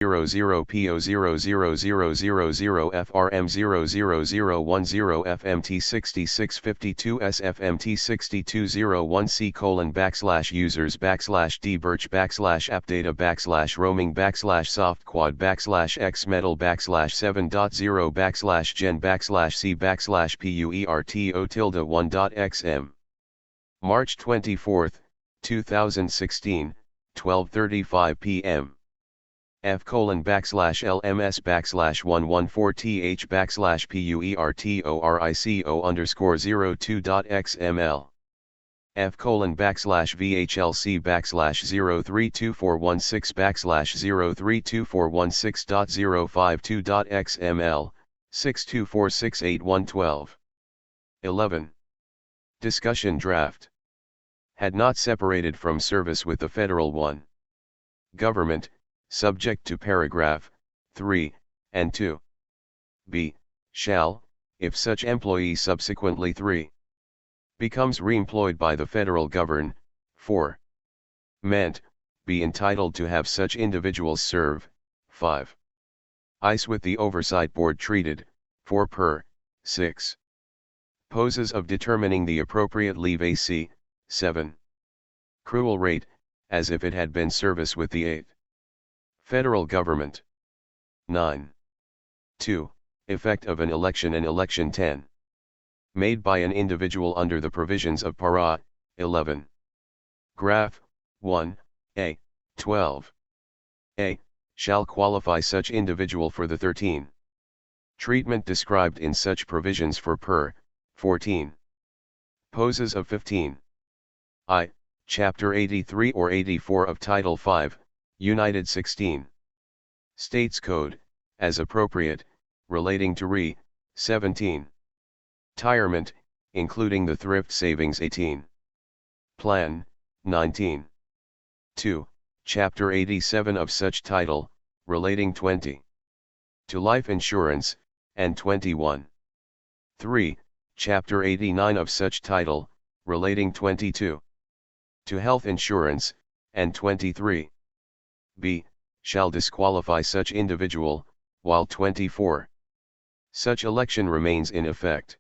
P.R.O.M.E.S.A FMT 6652 SFMT 6201C:\users /d birch /appdata /roaming /softquad /xmetal /7.0 /gen /c /puerto1.xm March 24, 2016, 12:35 p.m. F:/LMS/114H/PUERTORICO_02.xml F:/032416/032416052.xml 6246812 11. Discussion draft. Had not separated from service with the Federal 1. Government, subject to paragraph 3 and 2. B. Shall, if such employee subsequently 3. becomes reemployed by the federal government, 4. meant, be entitled to have such individuals serve, 5. ICE with the Oversight Board treated, 4 per, 6. Poses of determining the appropriate leave AC, 7. Accrual rate, as if it had been service with the 8th. Federal government. 9. 2. Effect of an election and election 10. Made by an individual under the provisions of P.R.O.M.E.S.A. 11. Graph 1, A, 12. A. Shall qualify such individual for the 13. Treatment described in such provisions for per, 14. Poses of 15. I. Chapter 83 or 84 of Title 5, United 16. States Code, as appropriate, relating to Re. 17. Retirement, including the Thrift Savings 18. Plan, 19. 2. Chapter 87 of such title, relating 20. To life insurance, and 21. 3. Chapter 89 of such title, relating 22. To health insurance, and 23. B. Shall disqualify such individual, while 24. Such election remains in effect.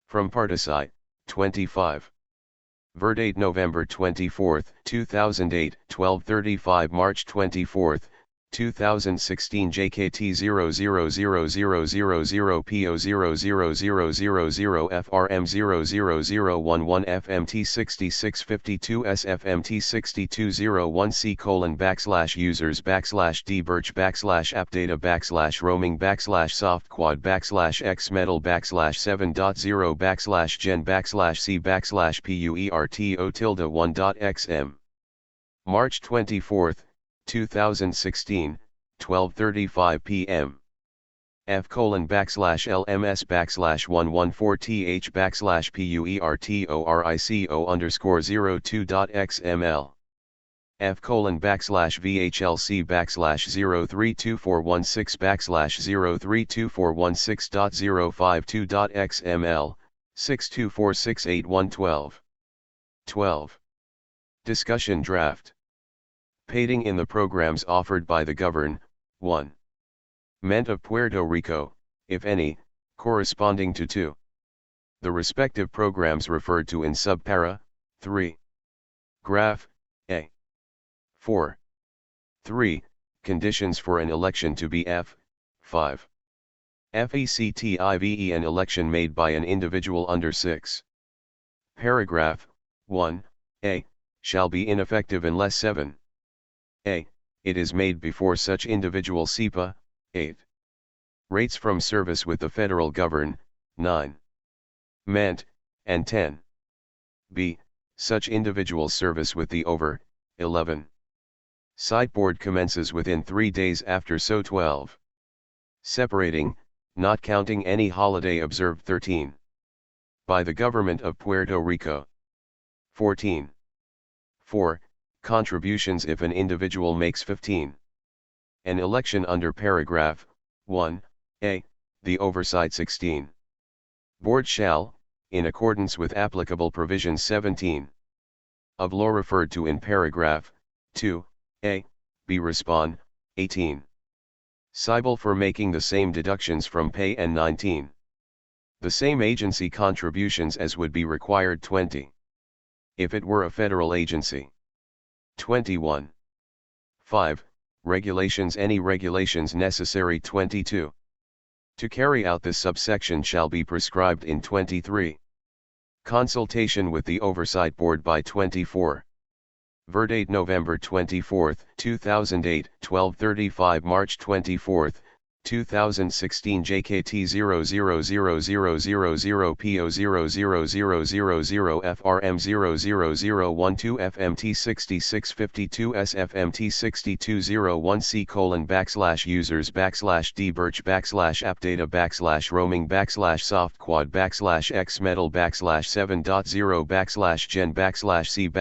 From P.R.O.M.E.S.A, 25. Verdate November 24, 2008, 12:35 March 24, 2016 JKT 000000 PO 00000 FRM 00011 FMT 6652 SFMT 6201C:\users /d birch /appdata /roaming /softquad /xmetal /7.0 /gen /c /puerto1.xm March 24, 2016, 12:35 p.m. F:/LMS/114H/PUERTORICO_02.xml F://VHLC/032416032416052.xml 6246812 12. Discussion draft. Paiding in the programs offered by the government, 1. Meant of Puerto Rico, if any, corresponding to 2. The respective programs referred to in subpara, 3. Graph, A. 4. 3. Conditions for an election to be F. 5. FECTIVE an election made by an individual under 6. Paragraph, 1, A, shall be ineffective unless 7. A. It is made before such individual CIPA, 8. Rates from service with the federal government, 9. Meant, and 10. B. Such individual service with the over, 11. Site board commences within 3 days after so 12. Separating, not counting any holiday observed 13. By the government of Puerto Rico. 14. 4. Contributions if an individual makes 15. An election under paragraph 1, A, the oversight 16. Board shall, in accordance with applicable provisions 17. Of law referred to in paragraph 2, A, B respond, 18. Liable for making the same deductions from pay and 19. The same agency contributions as would be required 20. If it were a federal agency. 21. 5. Regulations. Any regulations necessary. 22. To carry out this subsection shall be prescribed in 23. Consultation with the Oversight Board by 24. Verdate November 24, 2008, 12:35 March 24, 2016 JKT 000000 PO 00000 FRM 00012 FMT 6652 SFMT 6201C:\users /D birch /appdata /roaming /softquad /xmetal /7.0 /gen /c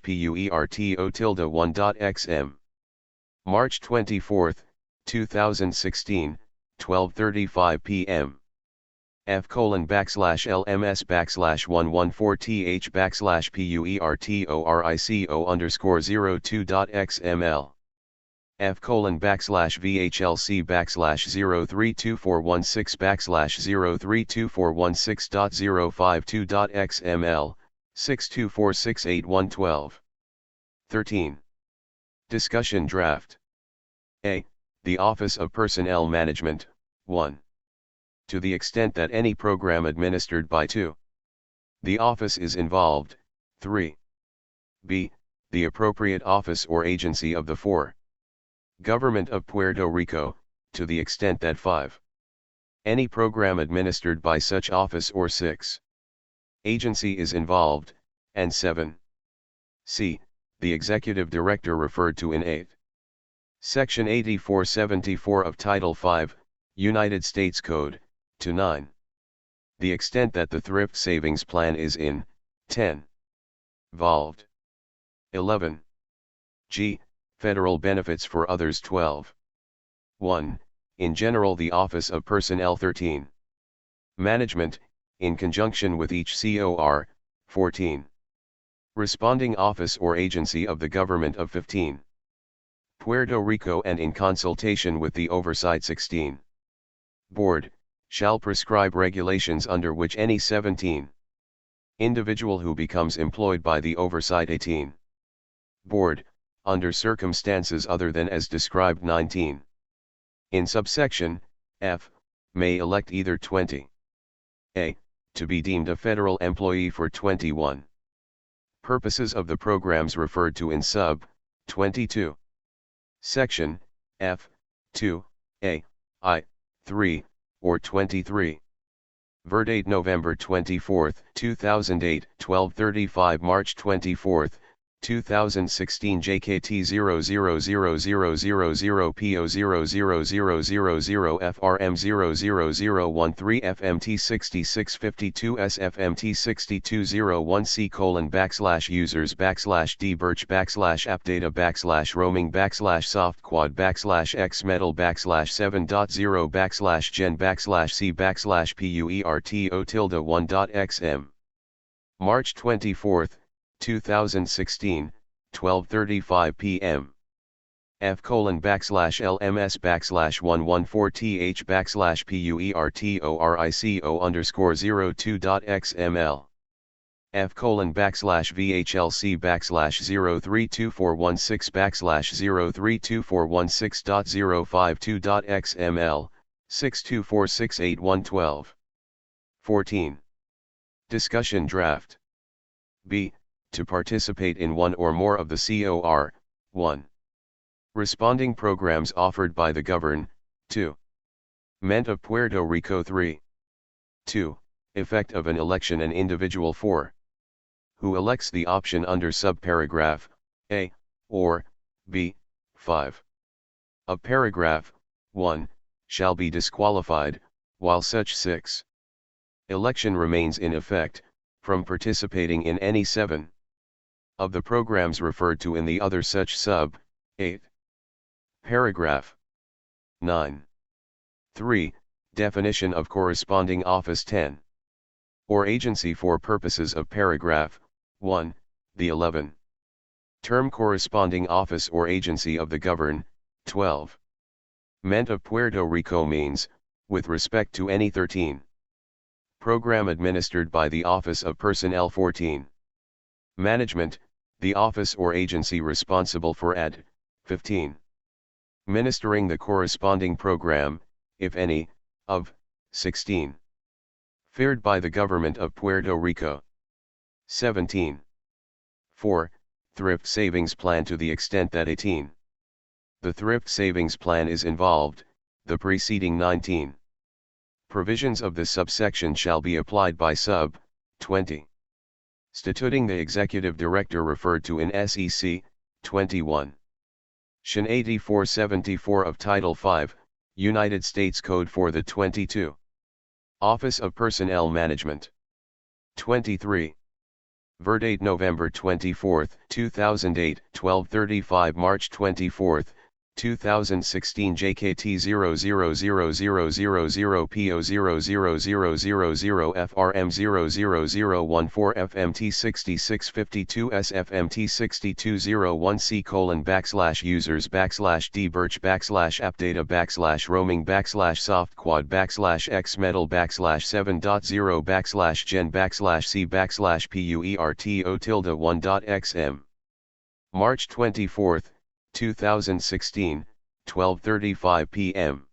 /PUERTO tilde1.xm. March 24, 2016, 12:35 p.m. F:/LMS/114th /PUERTORICO_02.xml. F:/VHLC/032416032416052.xml, 62468112. 13. Discussion draft. A. The Office of Personnel Management, 1. To the extent that any program administered by 2. The office is involved, 3. B. The appropriate office or agency of the 4. Government of Puerto Rico, to the extent that 5. Any program administered by such office or 6. Agency is involved, and 7. C. The executive director referred to in 8. Section 8474 of Title 5, United States Code, to 9. The extent that the thrift savings plan is in, 10. Involved. 11. G. Federal benefits for others. 12. 1. In general the Office of Personnel. 13. Management, in conjunction with each COR, 14. Responding office or agency of the government of 15. Puerto Rico and in consultation with the Oversight. 16. Board, shall prescribe regulations under which any 17. Individual who becomes employed by the Oversight. 18. Board, under circumstances other than as described. 19. In subsection, F, may elect either 20. A, to be deemed a federal employee for 21. Purposes of the programs referred to in sub, 22. Section, F, 2, A, I, 3, or 23. Verdate November 24, 2008, 12:35 March 24, 2016 JKT 000000 PO 00000 FRM 00013 FMT 6652 SFMT 6201C:\users /D birch /appdata /roaming /softquad /xmetal /7.0 /gen /c /PUERTO tilde1.xm. March 24, 2016, 12:35 p.m. F:/LMS/114th /PUERTORICO_02.xml. F:/VHLC/0324160324160.052.xml, 62468112. 14. Discussion draft. B. To participate in one or more of the COR, 1. Responding programs offered by the Govern, 2. Ment of Puerto Rico. 3. 2. Effect of an election an individual. 4. Who elects the option under subparagraph, A, or, B, 5. Of paragraph, 1, shall be disqualified, while such 6. Election remains in effect, from participating in any 7. Of the programs referred to in the other such sub, 8. Paragraph 9. 3. Definition of corresponding office. 10. Or agency for purposes of paragraph 1, the 11. Term corresponding office or agency of the Govern. 12. Ment of Puerto Rico means, with respect to any 13. Program administered by the Office of Personnel 14. Management, the office or agency responsible for ad. 15. Ministering the corresponding program, if any, of. 16. Fared by the government of Puerto Rico. 17. 4. Thrift savings plan to the extent that 18. The thrift savings plan is involved, the preceding 19. Provisions of this subsection shall be applied by sub. 20. Statuting the executive director referred to in SEC. 21. Shin 8474 of Title 5, United States Code for the 22. Office of Personnel Management. 23. Verdate November 24, 2008, 12:35 March 24, 2016 JKT 000000 PO 00000 FRM 00014 FMT 6652 SFMT 6201 C:\users /D birch /appdata /roaming /softquad /xmetal /7.0 /gen /c /PUERTO tilde1.xm. March 24, 2016, 12:35 p.m.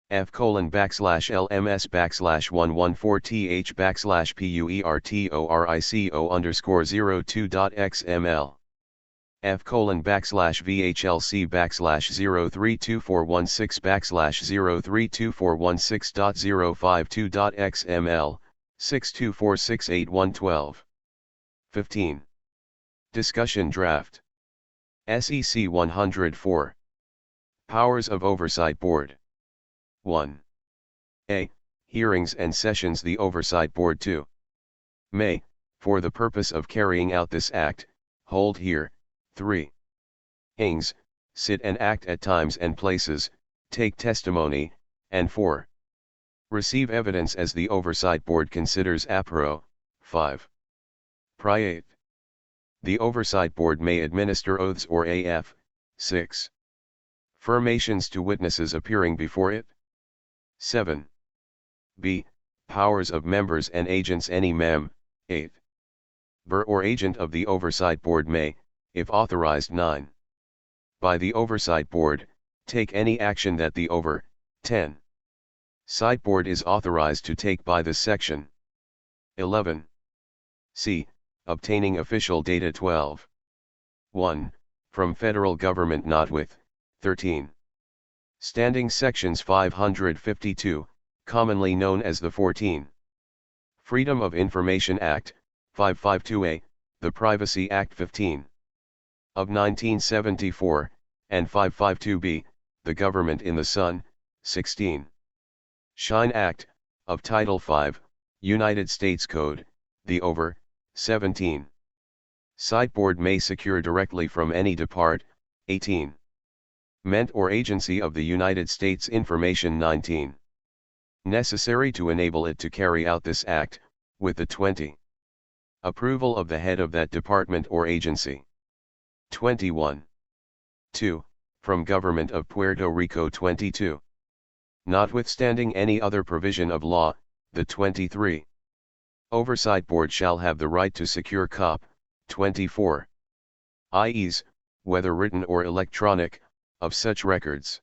F:\LMS\114th /PUERTORICO_02.xml. F:\032416 /03246.052.xml, 62468112. 15. Discussion draft. SEC 104. Powers of Oversight Board. 1. A. Hearings and sessions. The Oversight Board 2. May, for the purpose of carrying out this act, hold here. 3. Ings, sit and act at times and places, take testimony, and 4. Receive evidence as the Oversight Board considers apro. 5. Priate. The Oversight Board may administer oaths or AF. 6. Affirmations to witnesses appearing before it. 7. B. Powers of members and agents. Any mem. 8. Burr or agent of the Oversight Board may, if authorized 9. By the Oversight Board, take any action that the Over. 10. Sight Board is authorized to take by this section. 11. C. Obtaining official data. 12. 1. From federal government not with. 13. Standing sections 552, commonly known as the 14. Freedom of Information Act, 552A, the Privacy Act 15. Of 1974, and 552B, the Government in the Sun, 16. Shine Act, of Title 5, United States Code, the Over. 17. Sight Board may secure directly from any depart. 18. Ment or agency of the United States information. 19. Necessary to enable it to carry out this act, with the 20. Approval of the head of that department or agency. 21. 2. From Government of Puerto Rico. 22. Notwithstanding any other provision of law, the 23. Oversight Board shall have the right to secure cop. 24. IEs, whether written or electronic, of such records.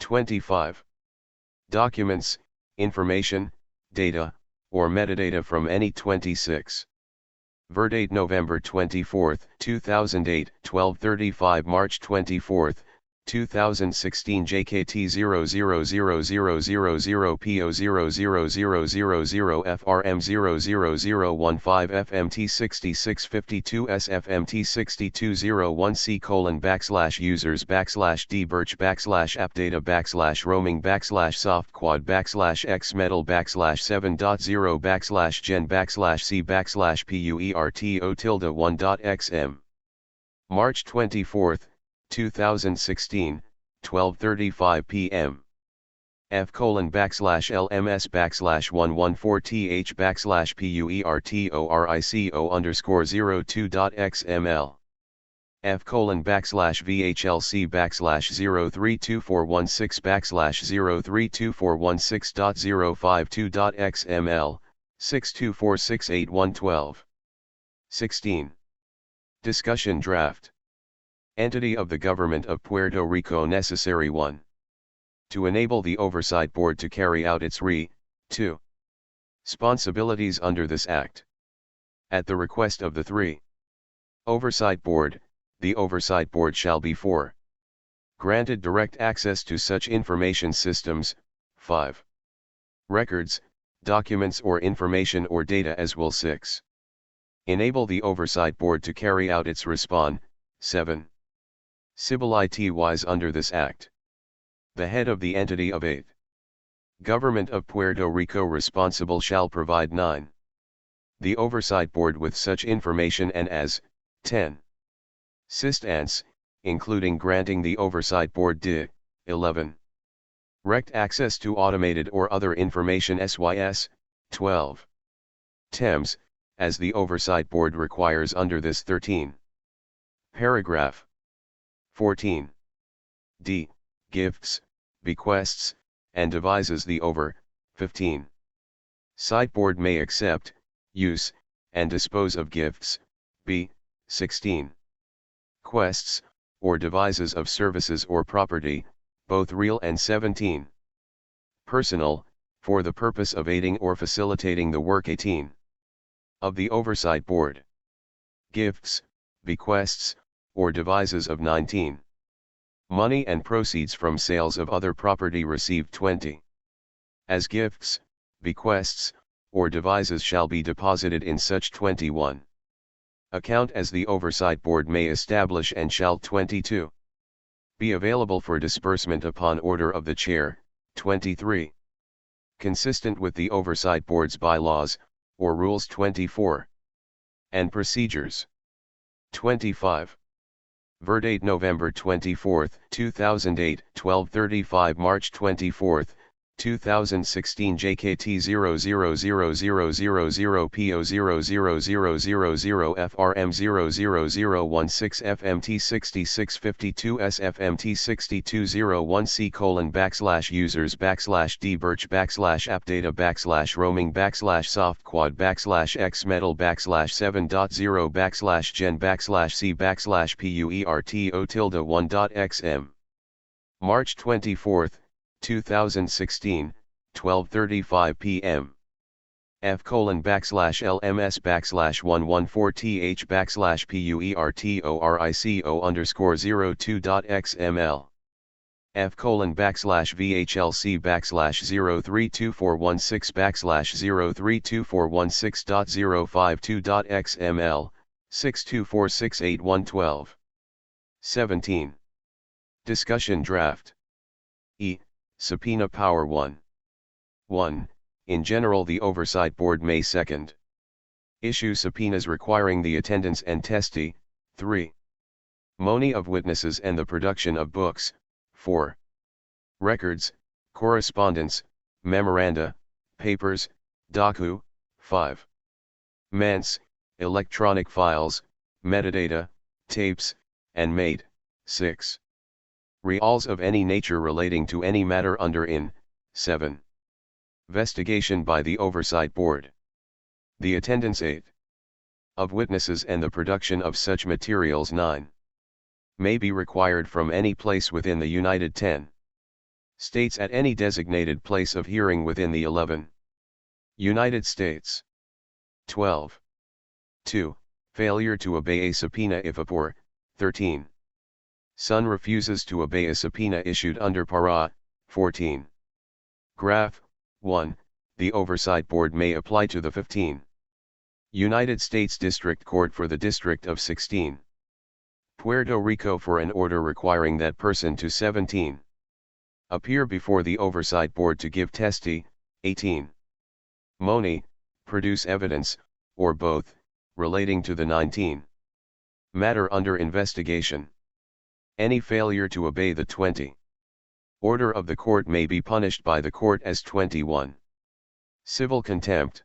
25. Documents, information, data, or metadata from any. 26. Verdate November 24, 2008, 12:35 March 24, 2016 JKT 000000 PO 00000 FRM 00015 FMT 6652 SFMT 6201 C:\users /D birch /appdata /roaming /softquad /xmetal /7.0 /gen /c /PUERTO tilde1.xm. March 24, 2016, 12:35 p.m. F:\LMS\114th /PUERTORICO_02.xml F:/VHLC/032416/032416052.052.xml, 624681112. 16. Discussion draft. Entity of the Government of Puerto Rico necessary 1. To enable the Oversight Board to carry out its 2. Responsibilities under this Act. At the request of the 3. Oversight Board, the Oversight Board shall be 4. Granted direct access to such information systems, 5. Records, documents or information or data as will 6. Enable the Oversight Board to carry out its respond, 7. Civility-wise under this Act. The head of the entity of 8th. Government of Puerto Rico responsible shall provide 9. The Oversight Board with such information and as, 10. Assistance, including granting the Oversight Board 11. Rect access to automated or other information SYS, 12. TEMS, as the Oversight Board requires under this 13. Paragraph. 14. D. Gifts, bequests, and devises the over, 15. Site Board may accept, use, and dispose of gifts, b. 16. Quests, or devises of services or property, both real and 17. Personal, for the purpose of aiding or facilitating the work 18. Of the Oversight Board. Gifts, bequests, or devises of 19. Money and proceeds from sales of other property received 20. As gifts, bequests, or devises shall be deposited in such 21. Account as the Oversight Board may establish and shall 22. Be available for disbursement upon order of the Chair, 23. Consistent with the Oversight Board's bylaws, or rules 24. And procedures. 25. Verdate November 24, 2008, 12:35 March 24, 2016 JKT 000000 PO 00000 FRM 00016 FMT 6652 SFMT 6201C:\users /d birch /appdata /roaming /softquad /xmetal /7.0 /gen /c /puerto1.xm. March 24, 2016, 12:35 p.m. F:/LMS/114H/PUERTORICO_02.xml. F:/VHLC/0324116/0324116.052.xml, 624681112. 17. Discussion draft. E. Subpoena Power 1. 1. In general, the Oversight Board may 2. Issue subpoenas requiring the attendance and testy. 3. Money of witnesses and the production of books. 4. Records, correspondence, memoranda, papers, docu. 5. Ments, electronic files, metadata, tapes, and made. 6. Reals of any nature relating to any matter under in. 7. Investigation by the Oversight Board. The attendance 8. Of witnesses and the production of such materials 9. May be required from any place within the United 10. States at any designated place of hearing within the 11. United States. 12. 2. Failure to obey a subpoena if a 13. Son refuses to obey a subpoena issued under P.R.O.M.E.S.A. 14. Graph. 1. The Oversight Board may apply to the 15. United States District Court for the District of 16. Puerto Rico for an order requiring that person to 17. Appear before the Oversight Board to give testy. 18. Moni, produce evidence, or both, relating to the 19. Matter under investigation. Any failure to obey the 20. Order of the court may be punished by the court as 21. Civil contempt.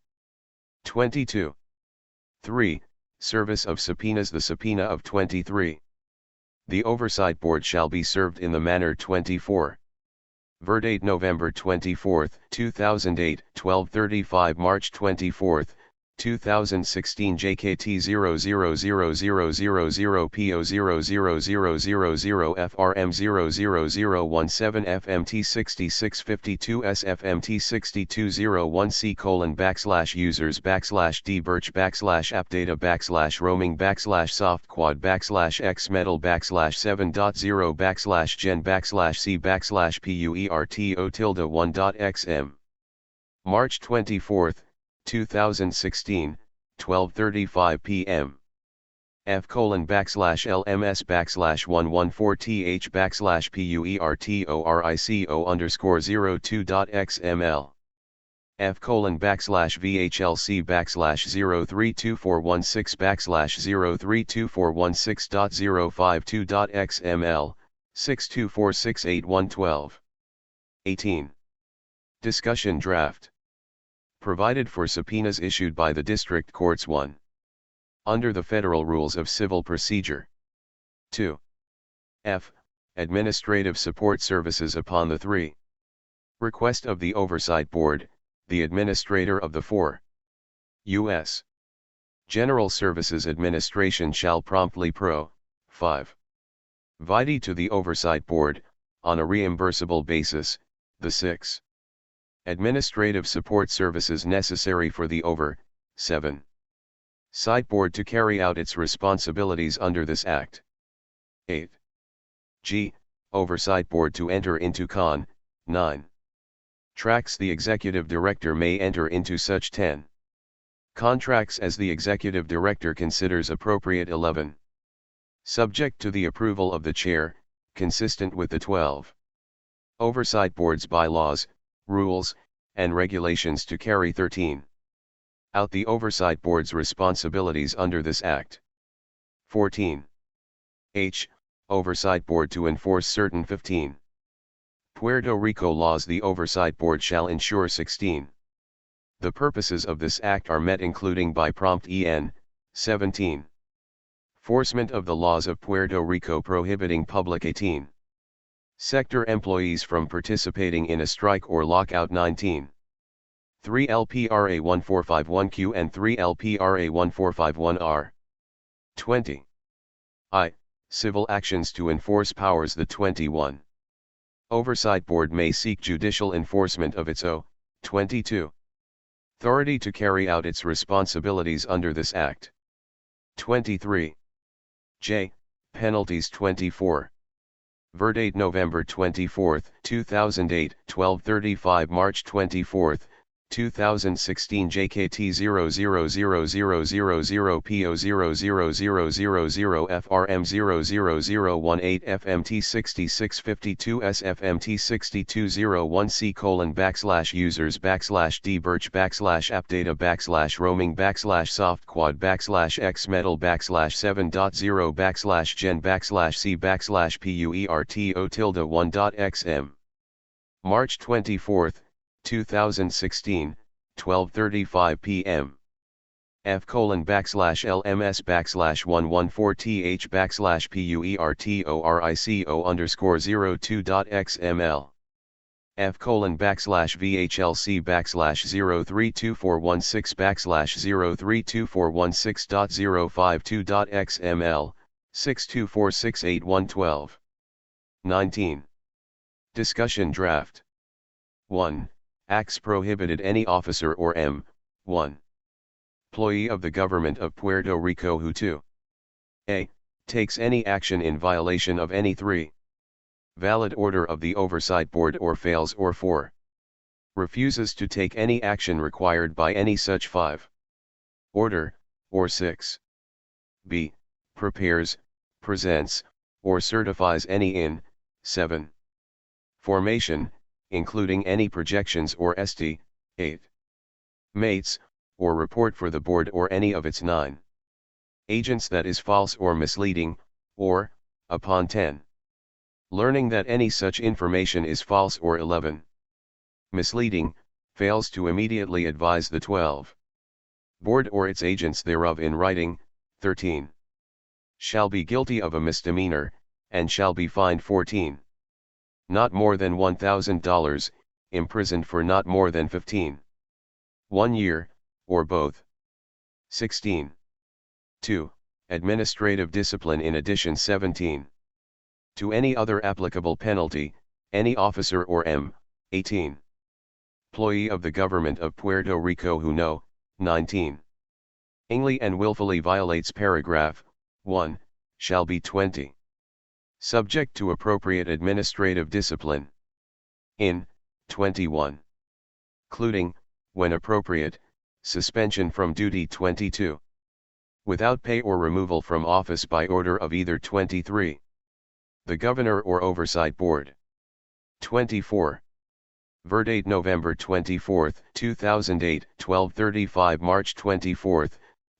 22. 3. Service of subpoenas. The subpoena of 23. The Oversight Board shall be served in the manner 24. Verdate November 24, 2008, 12:35 March 24, 2016 JKT 000000 PO 00000 FRM 00017 FMT 6652 SFMT 6201 users /d birch /appdata /roaming /softquad x metal /7.0 gen /c /puerto1.xm March 24, 2016, 12:35 p.m. F:/LMS/114th /PUERTORICO_02.xml F:/VHLC/03246/03246.052.xml 62468112 18. Discussion draft. Provided for subpoenas issued by the District Courts 1. Under the Federal Rules of Civil Procedure. 2. F. Administrative Support Services upon the 3. Request of the Oversight Board, the Administrator of the 4. U.S. General Services Administration shall promptly pro. 5. Vide to the Oversight Board, on a reimbursable basis, the 6. Administrative support services necessary for the 7. Site Board to carry out its responsibilities under this Act. 8. G. Oversight Board to enter into Con. 9. Tracts the Executive Director may enter into such 10. Contracts as the Executive Director considers appropriate. 11. Subject to the approval of the Chair, consistent with the 12. Oversight Board's bylaws, rules, and regulations to carry 13. Out the Oversight Board's responsibilities under this Act. 14. H. Oversight Board to enforce certain 15. Puerto Rico laws. The Oversight Board shall ensure 16. The purposes of this Act are met, including by prompt en. 17. Enforcement of the laws of Puerto Rico prohibiting public 18. Sector employees from participating in a strike or lockout. 19. 3 LPRA 1451Q and 3 LPRA 1451R. 20. I. Civil actions to enforce powers. The 21. Oversight Board may seek judicial enforcement of its 22. Authority to carry out its responsibilities under this Act. 23. J. Penalties. 24. Verdate November 24, 2008, 12:35 March 24, 2016 JKT 000000 PO 00000 FRM 00018 FMT 6652 SFMT 6201 C:/users /d birch /appdata /roaming /softquad x metal /7.0 gen /c /puerto1.xm March 24, 2016, 12:35 p.m. F:/LMS/114th /PUERTORICO_02.xml F:/VHLC/03246/03246.052.xml 62468112 19. Discussion draft. 1. Acts prohibited any officer or M1. Employee of the Government of Puerto Rico who 2. A. Takes any action in violation of any 3. Valid order of the Oversight Board or fails, or 4. Refuses to take any action required by any such 5. Order, or 6. B. Prepares, presents, or certifies any 7. Formation, including any projections or st. 8. Mates, or report for the Board or any of its 9. Agents that is false or misleading, or, upon 10. Learning that any such information is false or 11. Misleading, fails to immediately advise the 12. Board or its agents thereof in writing. 13. Shall be guilty of a misdemeanor, and shall be fined 14. Not more than $1,000, imprisoned for not more than 15. 1 year, or both. 16. 2. Administrative discipline in addition 17. To any other applicable penalty, any officer or M. 18. Employee of the government of Puerto Rico who 19. Knowingly and willfully violates paragraph 1, shall be 20. Subject to appropriate administrative discipline. In 21. Including, when appropriate, suspension from duty 22. Without pay or removal from office by order of either 23. The Governor or Oversight Board. 24. Verdate November 24, 2008, 12:35 March 24,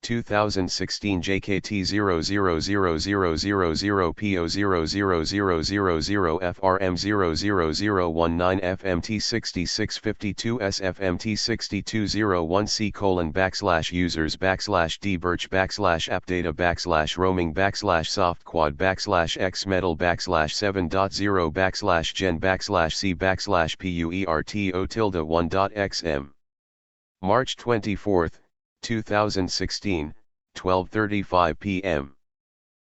2016 JKT 000000 PO 00000 FRM 00019 FMT 6652 SFMT 6201C:\users /d birch /appdata /roaming /softquad /xmetal /7.0 /gen /c /puerto1.xm. March 24, 2016, 12:35 p.m.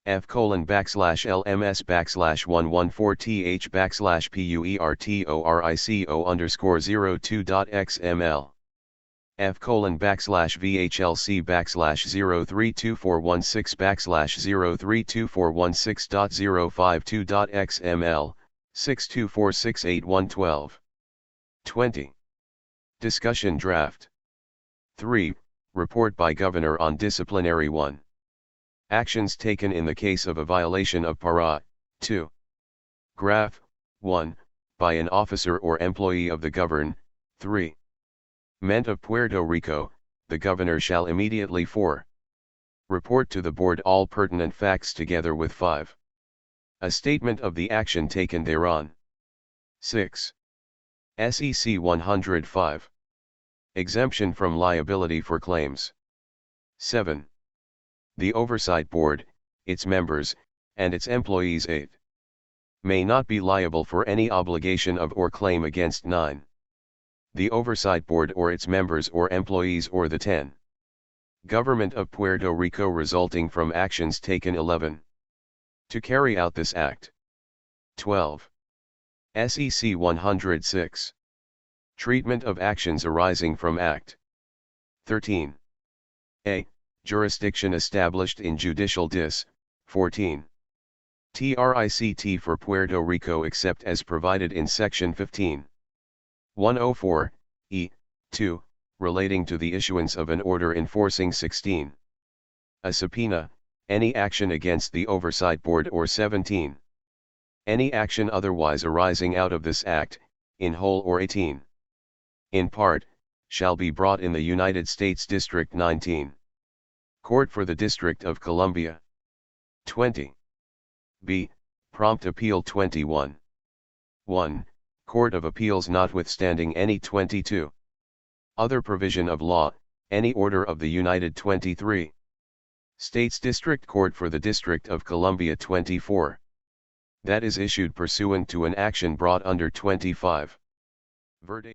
F:\/ls/114h/puertorico_02.xml. F:\/VHLC/032416032416052.xml, 62468112. 20. Discussion draft. 3. Report by Governor on disciplinary 1. Actions taken in the case of a violation of P.R.O.M.E.S.A. 2. Graph 1. By an officer or employee of the government. 3. Ment of Puerto Rico, the Governor shall immediately 4. Report to the Board all pertinent facts together with 5. A statement of the action taken thereon. 6. SEC 105. Exemption from liability for claims. 7. The Oversight Board, its members, and its employees 8. May not be liable for any obligation of or claim against 9. The Oversight Board or its members or employees or the 10. Government of Puerto Rico resulting from actions taken 11. To carry out this act. 12. SEC 106. Treatment of actions arising from Act. 13. A. Jurisdiction established in Judicial Dis. 14. TRICT for Puerto Rico except as provided in Section 15. 104, E. 2, relating to the issuance of an order enforcing 16. A subpoena, any action against the Oversight Board or 17. Any action otherwise arising out of this Act, in whole or 18. In part, shall be brought in the United States District 19. Court for the District of Columbia. 20. B. Prompt Appeal 21. 1. Court of Appeals notwithstanding any 22. Other provision of law, any order of the United 23. States District Court for the District of Columbia 24. That is issued pursuant to an action brought under 25. Verdict.